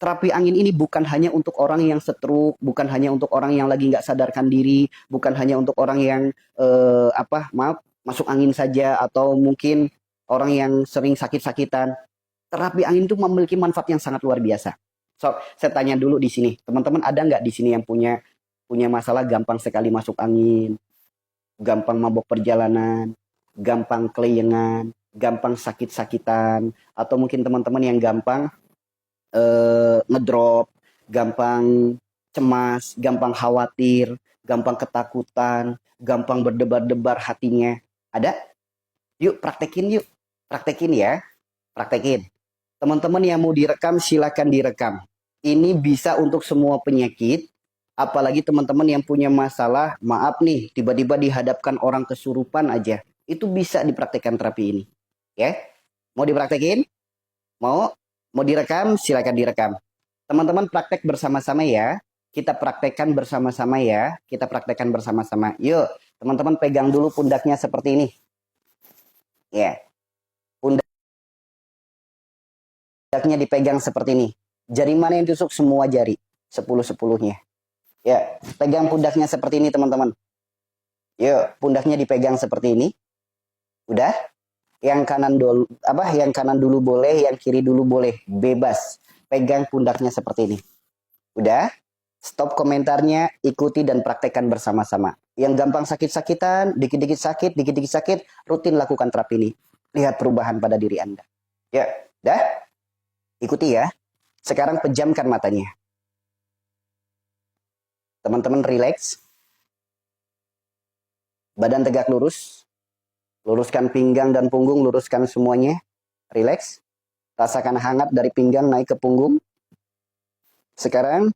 terapi angin ini bukan hanya untuk orang yang stroke, bukan hanya untuk orang yang lagi nggak sadarkan diri, bukan hanya untuk orang yang masuk angin saja, atau mungkin orang yang sering sakit-sakitan. Terapi angin itu memiliki manfaat yang sangat luar biasa. So, saya tanya dulu di sini, teman-teman ada nggak di sini yang punya masalah gampang sekali masuk angin, gampang mabok perjalanan, gampang kelayangan, gampang sakit-sakitan, atau mungkin teman-teman yang gampang ngedrop, gampang cemas, gampang khawatir, gampang ketakutan, gampang berdebar-debar hatinya. Ada? Yuk praktekin yuk. Praktekin ya. Praktekin. Teman-teman yang mau direkam silakan direkam. Ini bisa untuk semua penyakit. Apalagi teman-teman yang punya masalah, maaf nih, tiba-tiba dihadapkan orang kesurupan aja. Itu bisa dipraktekkan terapi ini. Ya. Mau dipraktekin? Mau direkam? Silakan direkam. Teman-teman praktek bersama-sama ya. Kita praktekkan bersama-sama ya. Kita praktekkan bersama-sama. Yuk, teman-teman pegang dulu pundaknya seperti ini. Ya. Pundaknya dipegang seperti ini. Jari mana yang tusuk? Semua jari. 10-10-nya. Ya, pegang pundaknya seperti ini teman-teman. Yuk, pundaknya dipegang seperti ini. Udah? Yang kanan dulu boleh, yang kiri dulu boleh, bebas. Pegang pundaknya seperti ini. Udah? Stop komentarnya, ikuti dan praktekkan bersama-sama. Yang gampang sakit-sakitan, dikit-dikit sakit, rutin lakukan terapi ini. Lihat perubahan pada diri Anda. Ya, dah? Ikuti ya. Sekarang pejamkan matanya. Teman-teman relax. Badan tegak lurus. Luruskan pinggang dan punggung, luruskan semuanya. Relax. Rasakan hangat dari pinggang naik ke punggung. Sekarang,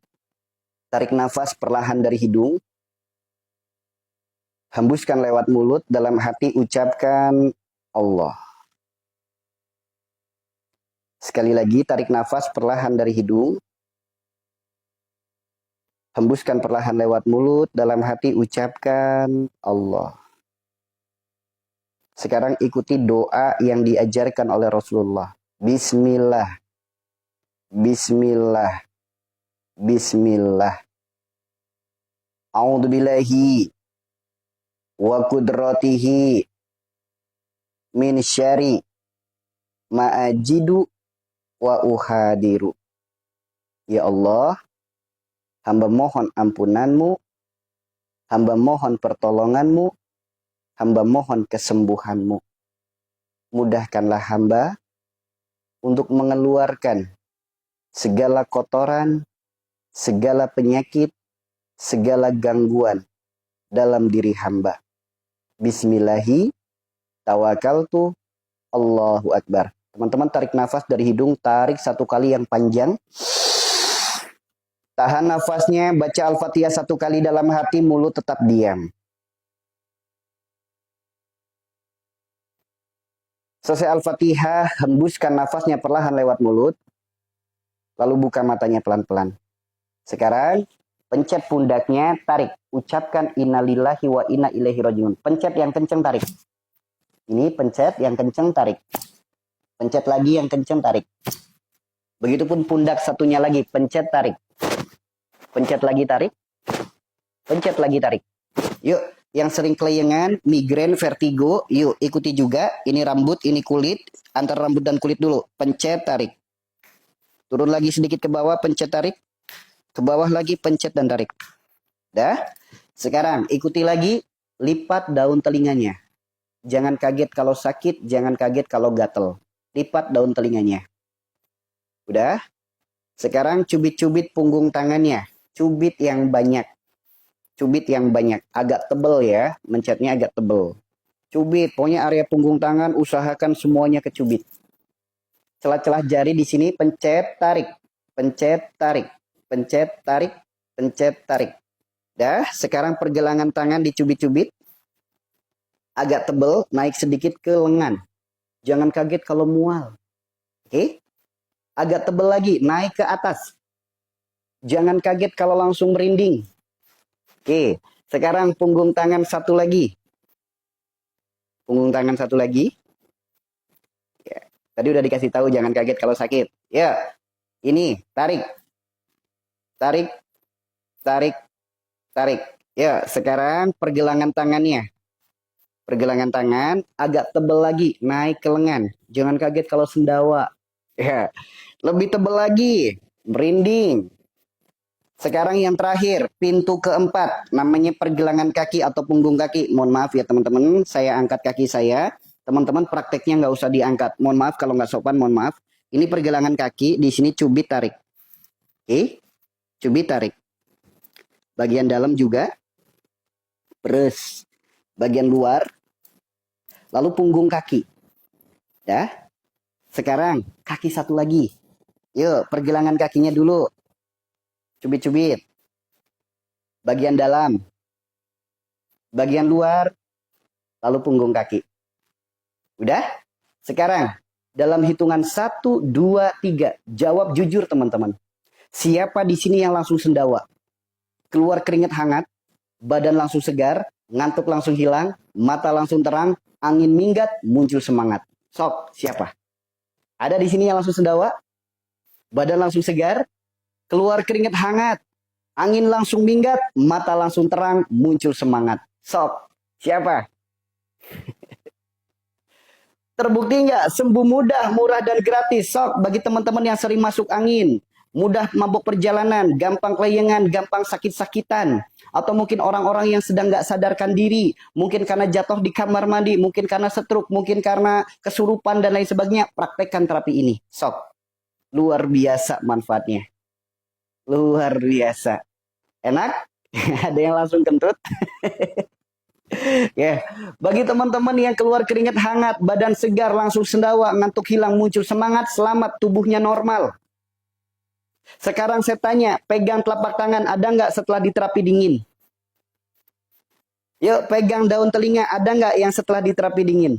tarik nafas perlahan dari hidung. Hembuskan lewat mulut, dalam hati ucapkan Allah. Sekali lagi, tarik nafas perlahan dari hidung. Hembuskan perlahan lewat mulut, dalam hati ucapkan Allah. Sekarang ikuti doa yang diajarkan oleh Rasulullah. Bismillah. Bismillah. Bismillah. A'udzubillahi wa qudratihi min syari ma'ajidu wa uhadiru. Ya Allah, hamba mohon ampunanmu, hamba mohon pertolonganmu, hamba mohon kesembuhanmu. Mudahkanlah hamba untuk mengeluarkan segala kotoran, segala penyakit, segala gangguan dalam diri hamba. Bismillahi tawakkaltu, Allahu Akbar. Teman-teman tarik nafas dari hidung, tarik 1 kali yang panjang. Tahan nafasnya, baca Al-Fatihah 1 kali dalam hati, mulut tetap diam. Selesai Al-Fatihah, hembuskan nafasnya perlahan lewat mulut. Lalu buka matanya pelan-pelan. Sekarang, pencet pundaknya, tarik. Ucapkan innalillahi wa inna ilaihi rajiun. Pencet yang kenceng, tarik. Ini pencet yang kenceng, tarik. Pencet lagi yang kenceng, tarik. Begitupun pundak satunya lagi, pencet, tarik. Pencet lagi, tarik. Pencet lagi, tarik. Yuk, yang sering kelayangan, migrain, vertigo, yuk ikuti juga. Ini rambut, ini kulit. Antara rambut dan kulit dulu. Pencet, tarik. Turun lagi sedikit ke bawah, pencet, tarik. Ke bawah lagi, pencet dan tarik. Dah. Sekarang ikuti lagi, lipat daun telinganya. Jangan kaget kalau sakit, jangan kaget kalau gatel. Lipat daun telinganya. Udah? Sekarang cubit-cubit punggung tangannya. Cubit yang banyak. Cubit yang banyak. Agak tebel ya. Mencetnya agak tebel. Cubit. Pokoknya area punggung tangan usahakan semuanya kecubit. Celah-celah jari di sini pencet, tarik. Pencet, tarik. Pencet, tarik. Pencet, tarik. Dah. Sekarang pergelangan tangan dicubit-cubit. Agak tebel, naik sedikit ke lengan. Jangan kaget kalau mual. Oke? Agak tebel lagi, naik ke atas. Jangan kaget kalau langsung merinding. Oke, sekarang punggung tangan satu lagi. Punggung tangan satu lagi. Ya. Tadi udah dikasih tahu jangan kaget kalau sakit. Ya. Ini, tarik, tarik, tarik, tarik. Ya, sekarang pergelangan tangannya. Pergelangan tangan agak tebal lagi, naik ke lengan. Jangan kaget kalau sendawa. Ya, lebih tebal lagi, merinding. Sekarang yang terakhir, pintu keempat, namanya pergelangan kaki atau punggung kaki. Mohon maaf ya teman-teman, saya angkat kaki saya. Teman-teman prakteknya nggak usah diangkat. Mohon maaf kalau nggak sopan, mohon maaf. Ini pergelangan kaki, di sini cubit tarik. Oke, cubit tarik. Bagian dalam juga, press. Bagian luar, lalu punggung kaki. Ya, sekarang kaki satu lagi. Yuk, pergelangan kakinya dulu. Cubit-cubit. Bagian dalam. Bagian luar. Lalu punggung kaki. Udah? Sekarang, dalam hitungan 1, 2, 3. Jawab jujur teman-teman. Siapa di sini yang langsung sendawa? Keluar keringat hangat. Badan langsung segar. Ngantuk langsung hilang. Mata langsung terang. Angin minggat. Muncul semangat. Sok, siapa? Ada di sini yang langsung sendawa? Badan langsung segar. Keluar keringat hangat. Angin langsung minggat, mata langsung terang, muncul semangat. Sok, siapa? Terbukti nggak? Sembuh mudah, murah, dan gratis. Sok, bagi teman-teman yang sering masuk angin. Mudah mabuk perjalanan, gampang kelayangan, gampang sakit-sakitan. Atau mungkin orang-orang yang sedang nggak sadarkan diri. Mungkin karena jatuh di kamar mandi, mungkin karena stroke, mungkin karena kesurupan, dan lain sebagainya. Praktekkan terapi ini. Sok, luar biasa manfaatnya. Luar biasa. Enak? Ada yang langsung kentut? Ya, bagi teman-teman yang keluar keringat hangat, badan segar, langsung sendawa, ngantuk hilang, muncul semangat, selamat, tubuhnya normal. Sekarang saya tanya, pegang telapak tangan, ada nggak setelah diterapi dingin? Yuk, pegang daun telinga, ada nggak yang setelah diterapi dingin?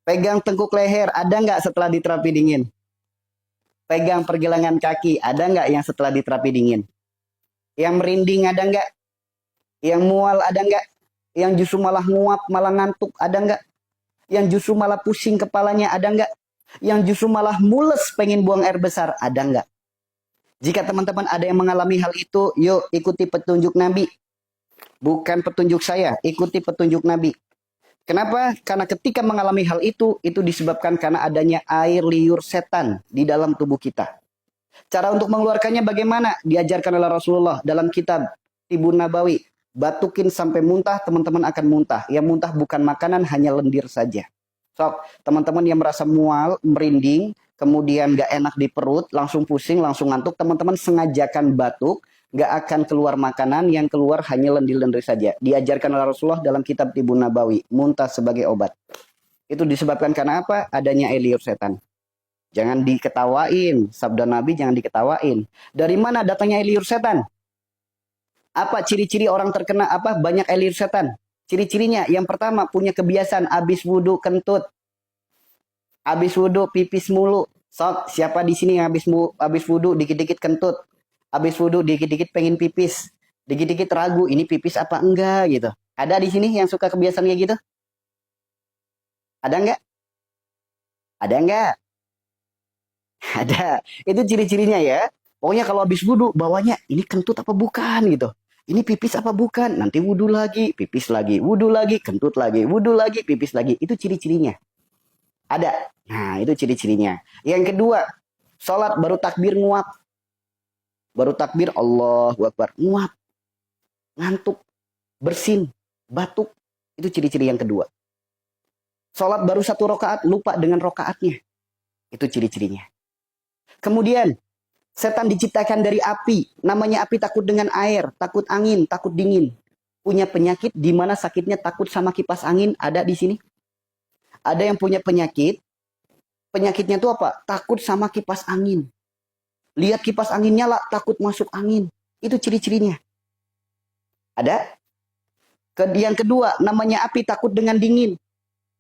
Pegang tengkuk leher, ada nggak setelah diterapi dingin? Pegang pergelangan kaki, ada nggak yang setelah diterapi dingin? Yang merinding ada nggak? Yang mual ada nggak? Yang justru malah nguap, malah ngantuk ada nggak? Yang justru malah pusing kepalanya ada nggak? Yang justru malah mules pengen buang air besar ada nggak? Jika teman-teman ada yang mengalami hal itu, yuk ikuti petunjuk Nabi. Bukan petunjuk saya, ikuti petunjuk Nabi. Kenapa? Karena ketika mengalami hal itu disebabkan karena adanya air liur setan di dalam tubuh kita. Cara untuk mengeluarkannya bagaimana? Diajarkan oleh Rasulullah dalam kitab Tibun Nabawi. Batukin sampai muntah, teman-teman akan muntah. Yang muntah bukan makanan, hanya lendir saja. So, teman-teman yang merasa mual, merinding, kemudian gak enak di perut, langsung pusing, langsung ngantuk, teman-teman sengajakan batuk, gak akan keluar makanan, yang keluar hanya lendir-lendir saja. Diajarkan oleh Rasulullah dalam kitab Tibun Nabawi. Muntah sebagai obat. Itu disebabkan karena apa? Adanya air liur setan. Jangan diketawain. Sabda Nabi jangan diketawain. Dari mana datangnya air liur setan? Apa ciri-ciri orang terkena banyak air liur setan? Ciri-cirinya yang pertama punya kebiasaan habis wudhu kentut. Habis wudhu pipis mulu. Sok, siapa di sini yang habis wudhu dikit-dikit kentut? Habis wudhu dikit-dikit pengen pipis. Dikit-dikit ragu ini pipis apa enggak gitu. Ada di sini yang suka kebiasaan kayak gitu? Ada enggak? Ada enggak? Ada. Itu ciri-cirinya ya. Pokoknya kalau habis wudhu, bawanya ini kentut apa bukan gitu. Ini pipis apa bukan. Nanti wudhu lagi, pipis lagi. Wudhu lagi, kentut lagi. Wudhu lagi, pipis lagi. Itu ciri-cirinya. Ada. Nah, itu ciri-cirinya. Yang kedua, sholat baru takbir nguap. Baru takbir Allahu Akbar. Nguap. Ngantuk. Bersin. Batuk. Itu ciri-ciri yang kedua. Sholat baru 1 rakaat, lupa dengan rakaatnya. Itu ciri-cirinya. Kemudian, setan diciptakan dari api. Namanya api takut dengan air, takut angin, takut dingin. Punya penyakit di mana sakitnya takut sama kipas angin, ada di sini. Ada yang punya penyakit, penyakitnya itu apa? Takut sama kipas angin. Lihat kipas angin nyala, takut masuk angin. Itu ciri-cirinya. Ada? Yang kedua, namanya api takut dengan dingin.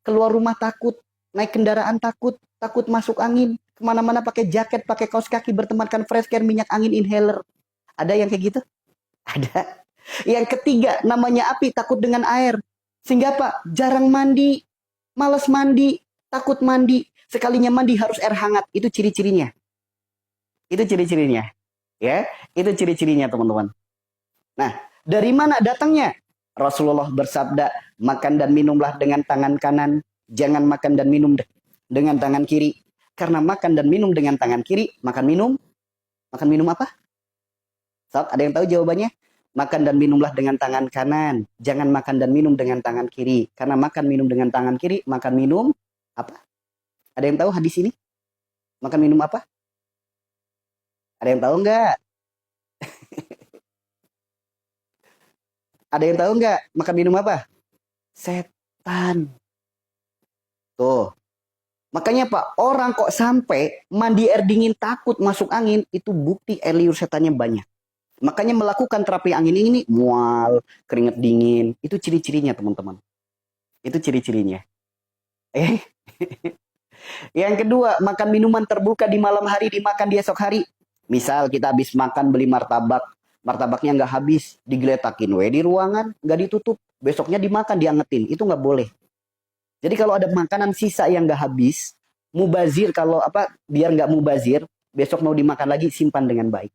Keluar rumah takut, naik kendaraan takut, takut masuk angin. Kemana-mana pakai jaket, pakai kaos kaki, bertemankan fresh care, minyak angin, inhaler. Ada yang kayak gitu? Ada. Yang ketiga, namanya api, takut dengan air. Sehingga apa? Jarang mandi, malas mandi, takut mandi. Sekalinya mandi harus air hangat. Itu ciri-cirinya. Itu ciri-cirinya. Ya, itu ciri-cirinya teman-teman. Nah, dari mana datangnya? Rasulullah bersabda, makan dan minumlah dengan tangan kanan, jangan makan dan minum dengan tangan kiri. Karena makan dan minum dengan tangan kiri, makan minum apa? Sob, ada yang tahu jawabannya? Makan dan minumlah dengan tangan kanan, jangan makan dan minum dengan tangan kiri. Karena makan minum dengan tangan kiri, makan minum apa? Ada yang tahu hadis ini? Makan minum apa? Ada yang tahu nggak? Ada yang tahu nggak? Makan minum apa? Setan. Tuh. Makanya Pak, orang kok sampai mandi air dingin takut masuk angin, itu bukti air liur setannya banyak. Makanya melakukan terapi angin ini, mual, keringat dingin, itu ciri-cirinya teman-teman. Itu ciri-cirinya. Yang kedua, makan minuman terbuka di malam hari, dimakan di esok hari. Misal kita habis makan beli martabak, martabaknya nggak habis, digeletakin di ruangan, nggak ditutup. Besoknya dimakan, diangetin, itu nggak boleh. Jadi kalau ada makanan sisa yang nggak habis, mubazir kalau apa biar nggak mubazir, besok mau dimakan lagi simpan dengan baik.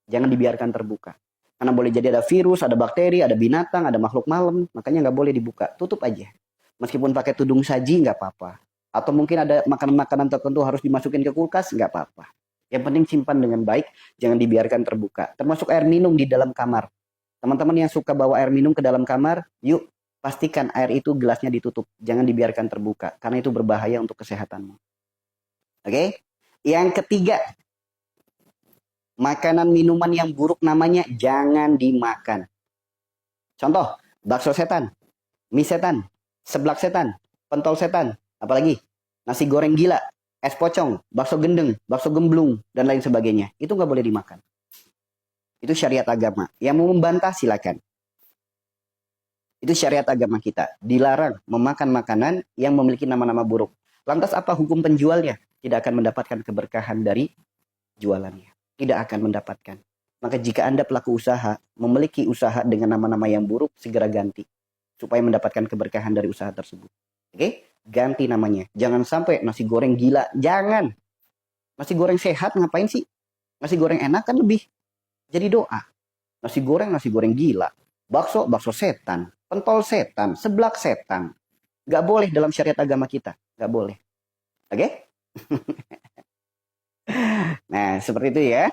Jangan dibiarkan terbuka. Karena boleh jadi ada virus, ada bakteri, ada binatang, ada makhluk malam, makanya nggak boleh dibuka. Tutup aja. Meskipun pakai tudung saji nggak apa-apa. Atau mungkin ada makanan-makanan tertentu harus dimasukin ke kulkas, nggak apa-apa. Yang penting simpan dengan baik, jangan dibiarkan terbuka. Termasuk air minum di dalam kamar. Teman-teman yang suka bawa air minum ke dalam kamar, yuk pastikan air itu gelasnya ditutup. Jangan dibiarkan terbuka, karena itu berbahaya untuk kesehatanmu. Oke? Yang ketiga, makanan minuman yang buruk namanya jangan dimakan. Contoh, bakso setan, mie setan, seblak setan, pentol setan, apalagi nasi goreng gila, es pocong, bakso gendeng, bakso gemblung, dan lain sebagainya. Itu nggak boleh dimakan. Itu syariat agama. Yang mau membantah silakan. Itu syariat agama kita. Dilarang memakan makanan yang memiliki nama-nama buruk. Lantas apa hukum penjualnya? Tidak akan mendapatkan keberkahan dari jualannya. Tidak akan mendapatkan. Maka jika Anda pelaku usaha, memiliki usaha dengan nama-nama yang buruk, segera ganti. Supaya mendapatkan keberkahan dari usaha tersebut. Oke? Ganti namanya. Jangan sampai nasi goreng gila. Jangan. Nasi goreng sehat ngapain sih? Nasi goreng enak kan lebih jadi doa. Nasi goreng gila. Bakso setan. Pentol setan. Seblak setan. Gak boleh dalam syariat agama kita. Gak boleh. Oke? Nah, seperti itu ya.